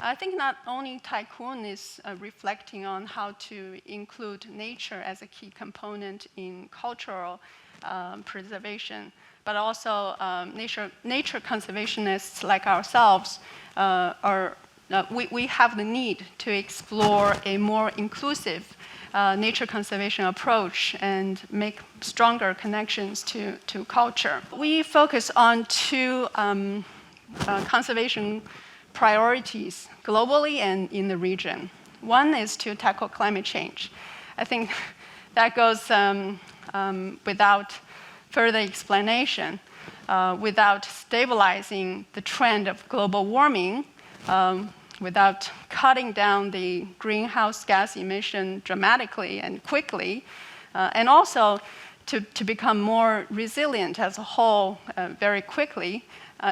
I think not only Tycoon is reflecting on how to include nature as a key component in cultural preservation, but also nature conservationists like ourselves we have the need to explore a more inclusive nature conservation approach and make stronger connections to culture. We focus on two conservation priorities globally and in the region. One is to tackle climate change. I think that goes without further explanation. Without stabilizing the trend of global warming, without cutting down the greenhouse gas emission dramatically and quickly, and also to become more resilient as a whole very quickly,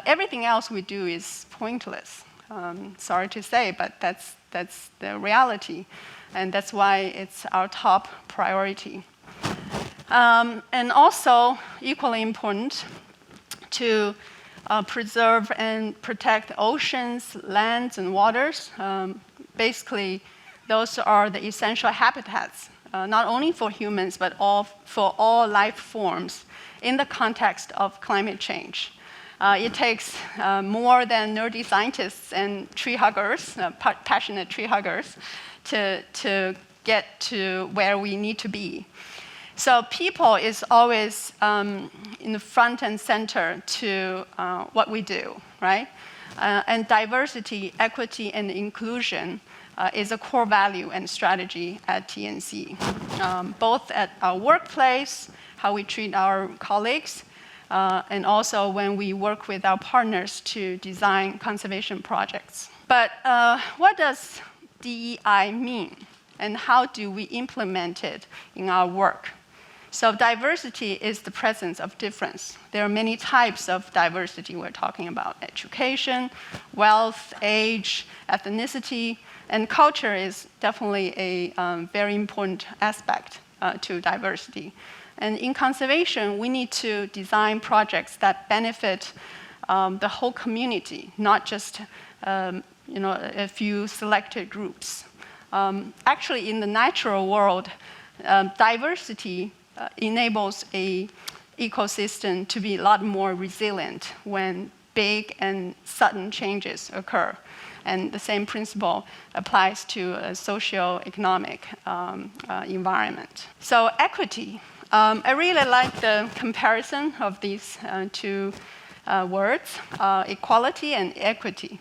everything else we do is pointless. Sorry to say, but that's the reality, and that's why it's our top priority. And also, equally important, to preserve and protect oceans, lands, and waters. Basically, those are the essential habitats, not only for humans, but for all life forms in the context of climate change. It takes more than nerdy scientists and tree huggers, passionate tree huggers, to get to where we need to be. So people is always in the front and center to what we do, right? And diversity, equity, and inclusion is a core value and strategy at TNC, both at our workplace, how we treat our colleagues, and also when we work with our partners to design conservation projects. But what does DEI mean, and how do we implement it in our work? So diversity is the presence of difference. There are many types of diversity we're talking about: education, wealth, age, ethnicity, and culture is definitely a very important aspect to diversity. And in conservation, we need to design projects that benefit the whole community, not just a few selected groups. Actually, in the natural world, diversity enables an ecosystem to be a lot more resilient when big and sudden changes occur. And the same principle applies to a socio-economic environment. So equity. I really like the comparison of these two words, equality and equity.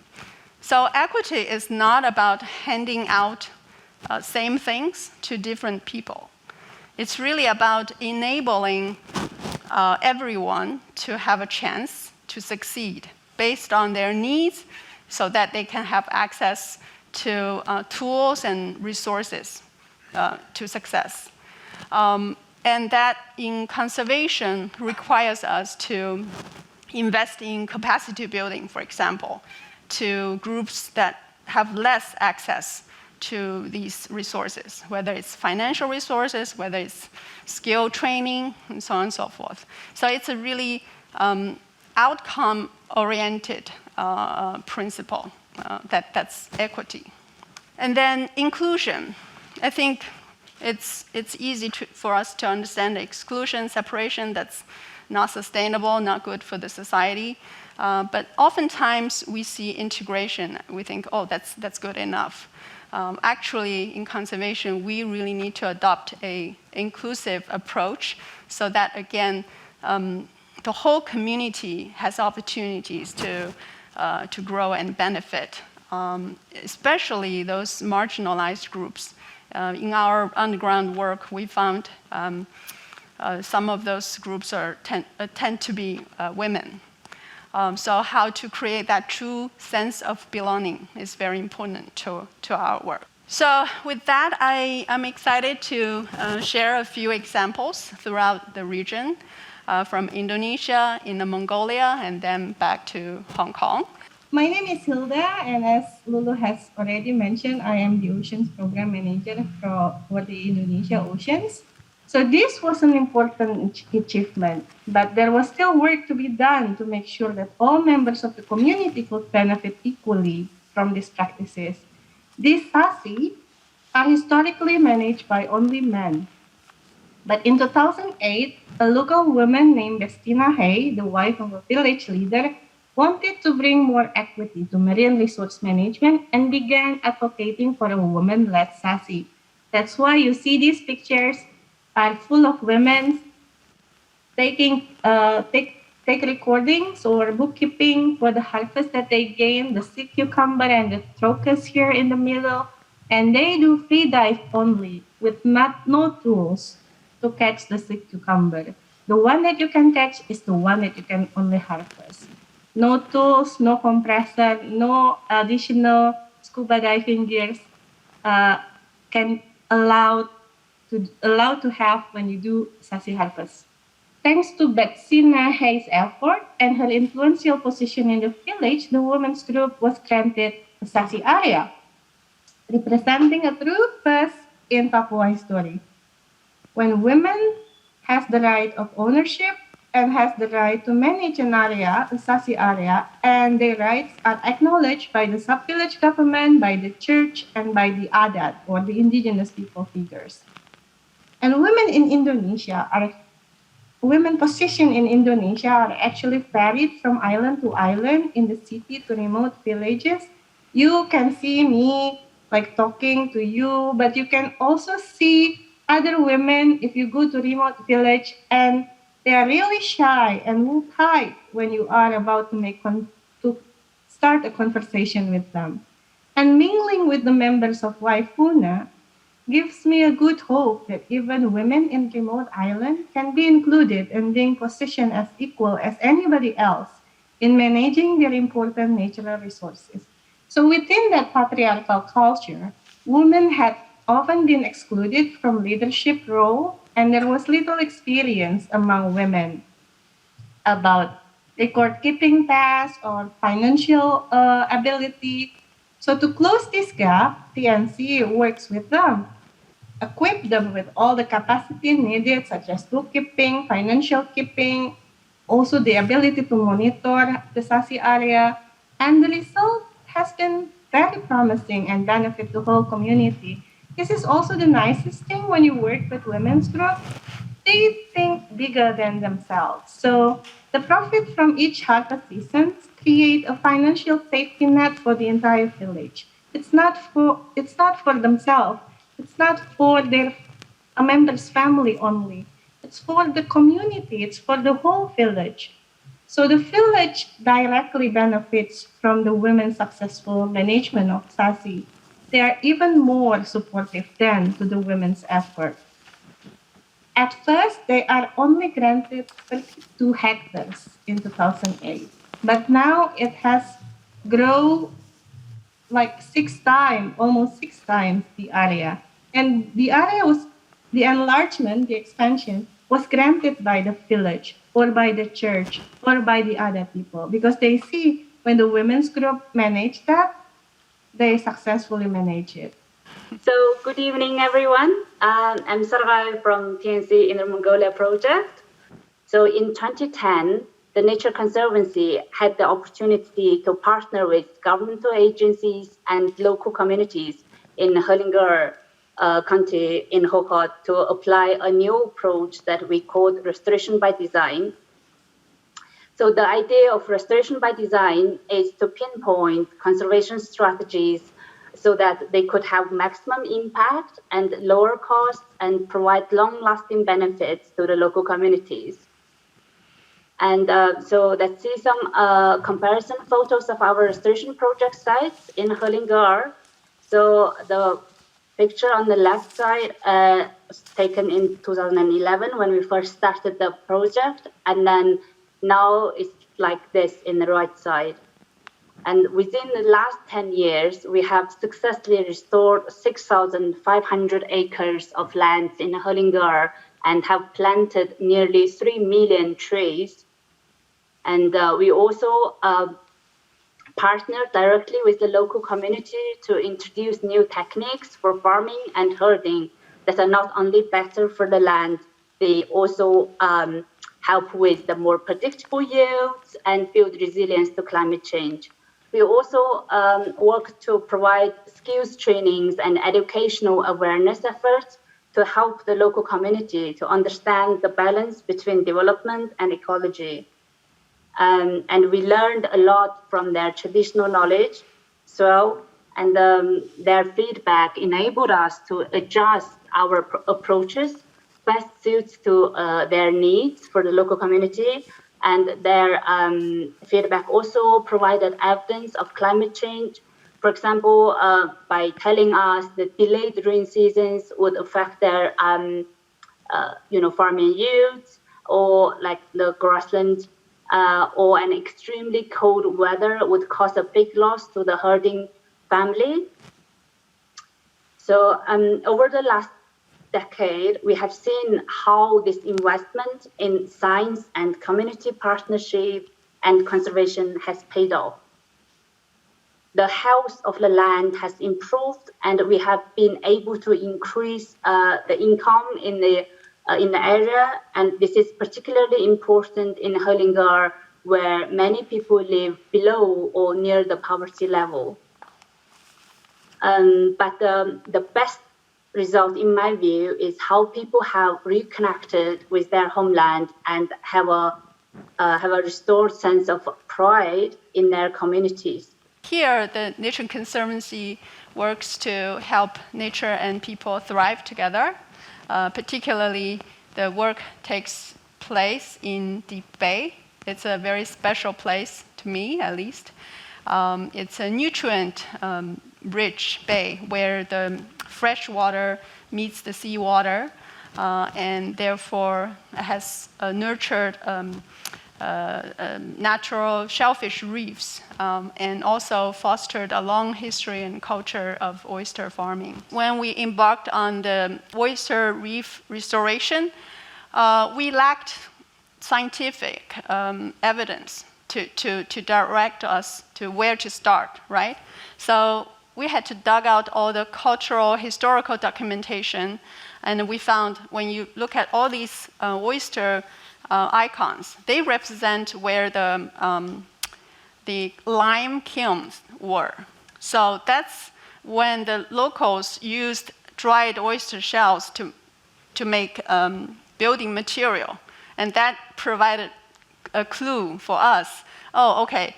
So equity is not about handing out same things to different people. It's really about enabling everyone to have a chance to succeed based on their needs so that they can have access to tools and resources to success. And that in conservation requires us to invest in capacity building, for example, to groups that have less access to these resources, whether it's financial resources, whether it's skill training, and so on and so forth. So it's a really outcome-oriented principle that's equity. And then inclusion. I think it's easy for us to understand exclusion, separation, that's not sustainable, not good for the society. But oftentimes we see integration. We think, oh, that's good enough. Actually, in conservation, we really need to adopt an inclusive approach so that, again, the whole community has opportunities to grow and benefit, especially those marginalized groups. In our underground work, we found some of those groups tend to be women. So how to create that true sense of belonging is very important to our work. So with that, I am excited to share a few examples throughout the region, from Indonesia, Inner Mongolia, and then back to Hong Kong. My name is Hilda, and as Lulu has already mentioned, I am the Oceans Program Manager for the Indonesia Oceans. So this was an important achievement, but there was still work to be done to make sure that all members of the community could benefit equally from these practices. These sasi are historically managed by only men. But in 2008, a local woman named Bestina Hay, the wife of a village leader, wanted to bring more equity to marine resource management and began advocating for a woman-led sasi. That's why you see these pictures are full of women take recordings or bookkeeping for the harvest that they gain, the sea cucumber and the trochus here in the middle. And they do free dive only with no tools to catch the sea cucumber. The one that you can catch is the one that you can only harvest. No tools, no compressor, no additional scuba diving gears can allow to have when you do sasi harvest. Thanks to Betsina Hayes' effort and her influential position in the village, the women's group was granted a sasi area, representing a true first in Papua history. When women has the right of ownership and has the right to manage an area, a sasi area, and their rights are acknowledged by the sub-village government, by the church, and by the adat, or the indigenous people figures. And women positioned in Indonesia are actually varied from island to island, in the city to remote villages. You can see me like talking to you, but you can also see other women if you go to remote village, and they are really shy and will hide when you are about to start a conversation with them. And mingling with the members of Waifuna gives me a good hope that even women in remote islands can be included and being positioned as equal as anybody else in managing their important natural resources. So within that patriarchal culture, women had often been excluded from leadership role, and there was little experience among women about record-keeping tasks or financial ability. So to close this gap, TNC works with them, equip them with all the capacity needed, such as bookkeeping, financial keeping, also the ability to monitor the sasi area, and the result has been very promising and benefit the whole community. This is also the nicest thing when you work with women's group. They think bigger than themselves. So the profit from each harvest season create a financial safety net for the entire village. It's not for themselves. It's not for their members' family only. It's for the community. It's for the whole village. So the village directly benefits from the women's successful management of sasi. They are even more supportive then to the women's effort. At first, they are only granted 32 hectares in 2008. But now it has grown like almost six times the area. And the enlargement, the expansion, was granted by the village or by the church or by the other people, because they see when the women's group manage that, they successfully manage it. So good evening, everyone. I'm Sargai from TNC Inner Mongolia project. So in 2010, the Nature Conservancy had the opportunity to partner with governmental agencies and local communities in Helinger County in Hokot to apply a new approach that we called restoration by design. So the idea of restoration by design is to pinpoint conservation strategies so that they could have maximum impact and lower costs and provide long-lasting benefits to the local communities. And so let's see some comparison photos of our restoration project sites in Helinger. So the picture on the left side was taken in 2011 when we first started the project, and then now it's like this in the right side. And within the last 10 years, we have successfully restored 6,500 acres of land in Helinger and have planted nearly 3 million trees. And we also partner directly with the local community to introduce new techniques for farming and herding that are not only better for the land, they also help with the more predictable yields and build resilience to climate change. We also work to provide skills trainings and educational awareness efforts to help the local community to understand the balance between development and ecology. And we learned a lot from their traditional knowledge as well, and their feedback enabled us to adjust our approaches best suits to their needs for the local community. And their feedback also provided evidence of climate change. For example, by telling us that delayed rain seasons would affect their, farming yields, or like the grassland, or an extremely cold weather would cause a big loss to the herding family. So over the last decade, we have seen how this investment in science and community partnership and conservation has paid off. The health of the land has improved, and we have been able to increase the income in the area. And this is particularly important in Hurlingar, where many people live below or near the poverty level. But the best result, in my view, is how people have reconnected with their homeland and have a restored sense of pride in their communities. Here, the Nature Conservancy works to help nature and people thrive together. Particularly, the work takes place in Deep Bay. It's a very special place to me, at least. It's a nutrient-rich bay where the fresh water meets the seawater, and therefore has nurtured natural shellfish reefs, and also fostered a long history and culture of oyster farming. When we embarked on the oyster reef restoration, we lacked scientific evidence to direct us to where to start, right? So we had to dug out all the cultural, historical documentation, and we found when you look at all these oyster icons, they represent where the lime kilns were. So that's when the locals used dried oyster shells to make building material, and that provided a clue for us. Oh, okay,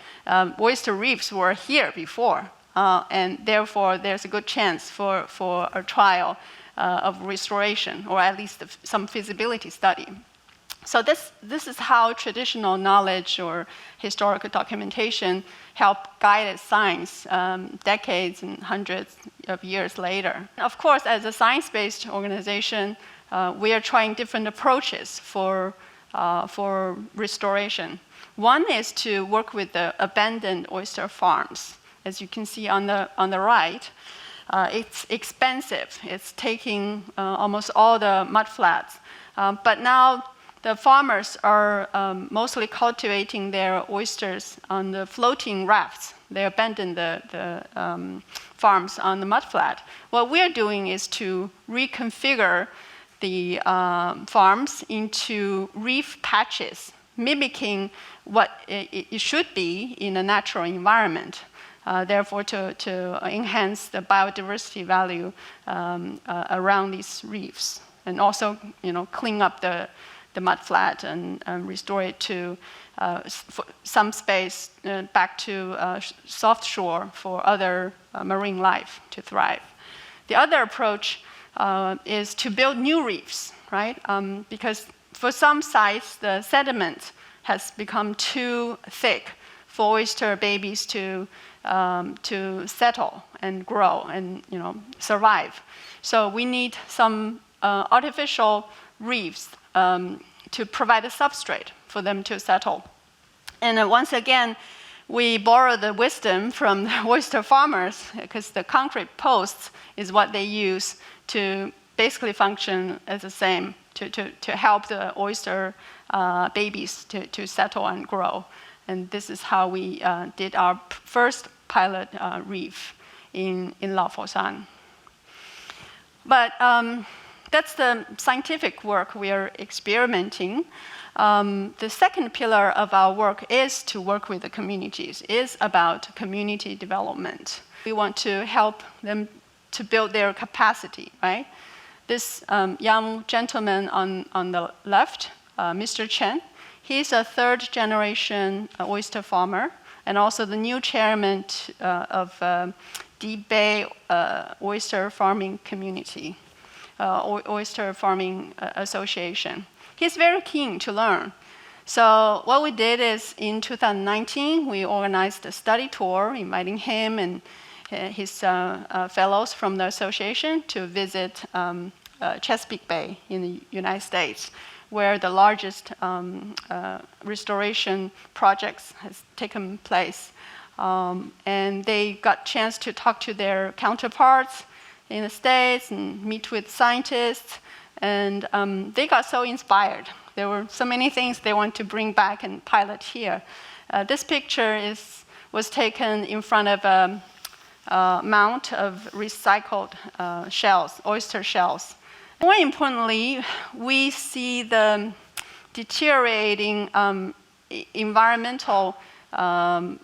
oyster reefs were here before. And therefore, there's a good chance for a trial of restoration, or at least some feasibility study. So this is how traditional knowledge or historical documentation help guide science decades and hundreds of years later. Of course, as a science-based organization, we are trying different approaches for restoration. One is to work with the abandoned oyster farms. As you can see on the right, it's expensive. It's taking almost all the mudflats. But now the farmers are mostly cultivating their oysters on the floating rafts. They abandon the farms on the mudflat. What we're doing is to reconfigure the farms into reef patches, mimicking what it should be in a natural environment. Therefore, to enhance the biodiversity value around these reefs, and also, clean up the mudflat and restore it to some space back to soft shore for other marine life to thrive. The other approach is to build new reefs, right? Because for some sites, the sediment has become too thick for oyster babies to settle and grow and survive. So we need some artificial reefs to provide a substrate for them to settle. And once again, we borrow the wisdom from the oyster farmers, because the concrete posts is what they use to basically function as the same, to help the oyster babies to settle and grow. And this is how we did our first pilot reef in Lao Fo Shan. But that's the scientific work we are experimenting. The second pillar of our work is to work with the communities, is about community development. We want to help them to build their capacity, right? This young gentleman on the left, Mr. Chen, he's a third-generation oyster farmer and also the new chairman of Deep Bay Oyster Farming Community, Oyster Farming Association. He's very keen to learn. So what we did is in 2019, we organized a study tour, inviting him and his fellows from the association to visit Chesapeake Bay in the United States, where the largest restoration projects has taken place. And they got a chance to talk to their counterparts in the States and meet with scientists. And they got so inspired. There were so many things they want to bring back and pilot here. This picture was taken in front of a mound of recycled shells, oyster shells. More importantly, we see the deteriorating environmental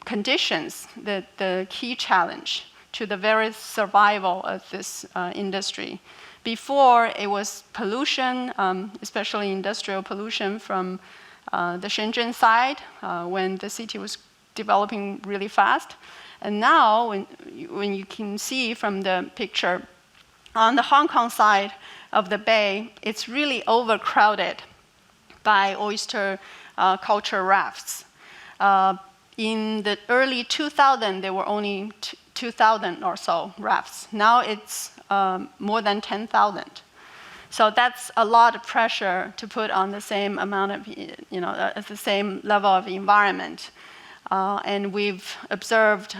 conditions, the key challenge to the very survival of this industry. Before, it was pollution, especially industrial pollution from the Shenzhen side when the city was developing really fast. And now, when you can see from the picture, on the Hong Kong side of the bay, it's really overcrowded by oyster culture rafts. In the early 2000s, there were only 2,000 or so rafts. Now it's more than 10,000. So that's a lot of pressure to put on the same amount of, the same level of environment. And we've observed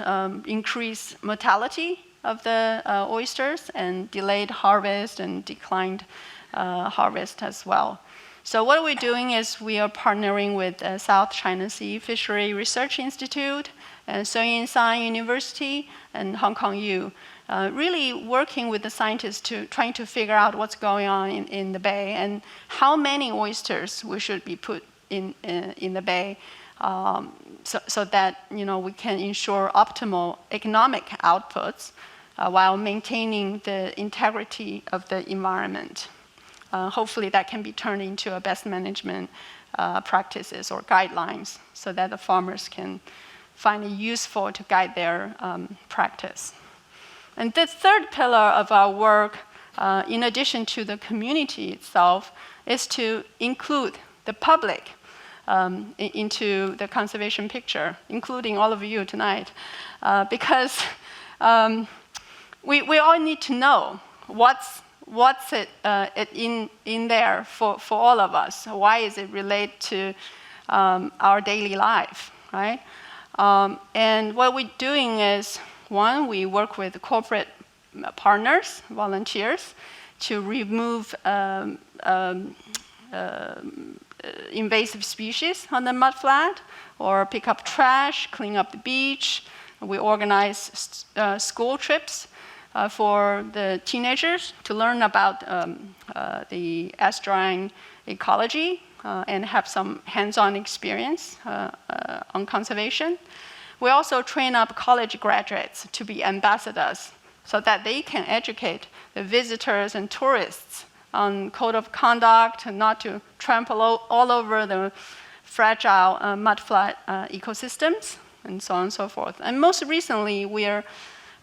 increased mortality of the oysters and delayed harvest and declined harvest as well. So what we're doing is we are partnering with South China Sea Fishery Research Institute, Soyinsan University, and Hong Kong U, really working with the scientists to trying to figure out what's going on in the bay and how many oysters we should be put in the bay, so that we can ensure optimal economic outputs while maintaining the integrity of the environment. Hopefully that can be turned into a best management practices or guidelines so that the farmers can find it useful to guide their practice. And the third pillar of our work, in addition to the community itself, is to include the public into the conservation picture, including all of you tonight, because we all need to know what's in there for all of us. Why is it related to our daily life, right? And what we're doing is, one, we work with corporate partners, volunteers, to remove invasive species on the mudflat, or pick up trash, clean up the beach. We organize school trips for the teenagers to learn about the estuarine ecology and have some hands-on experience on conservation. We also train up college graduates to be ambassadors so that they can educate the visitors and tourists on code of conduct and not to trample all over the fragile mudflat ecosystems and so on and so forth. And most recently, we are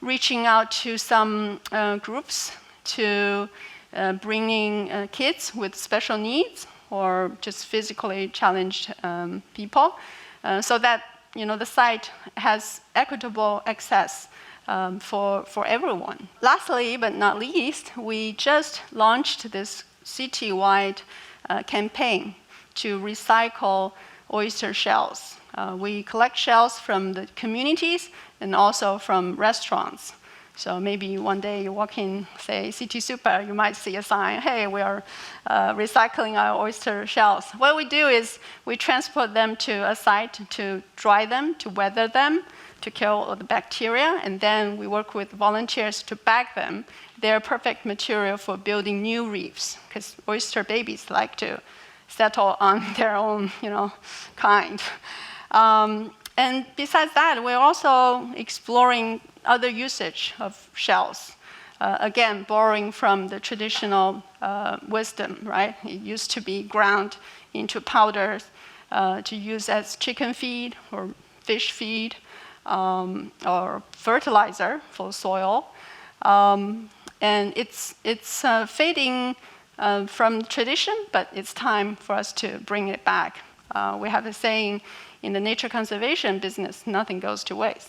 reaching out to some groups to bringing kids with special needs or just physically challenged people so that the site has equitable access for everyone. Lastly, but not least, we just launched this citywide campaign to recycle oyster shells. We collect shells from the communities and also from restaurants. So maybe one day you walk in, say, City Super, you might see a sign, hey, we are recycling our oyster shells. What we do is we transport them to a site to dry them, to weather them, to kill all the bacteria, and then we work with volunteers to bag them. they're perfect material for building new reefs, because oyster babies like to settle on their own, kind. And besides that, we're also exploring other usage of shells. Again, borrowing from the traditional wisdom, right? It used to be ground into powders to use as chicken feed or fish feed or fertilizer for soil. And it's fading from tradition, but it's time for us to bring it back. We have a saying in the nature conservation business, nothing goes to waste.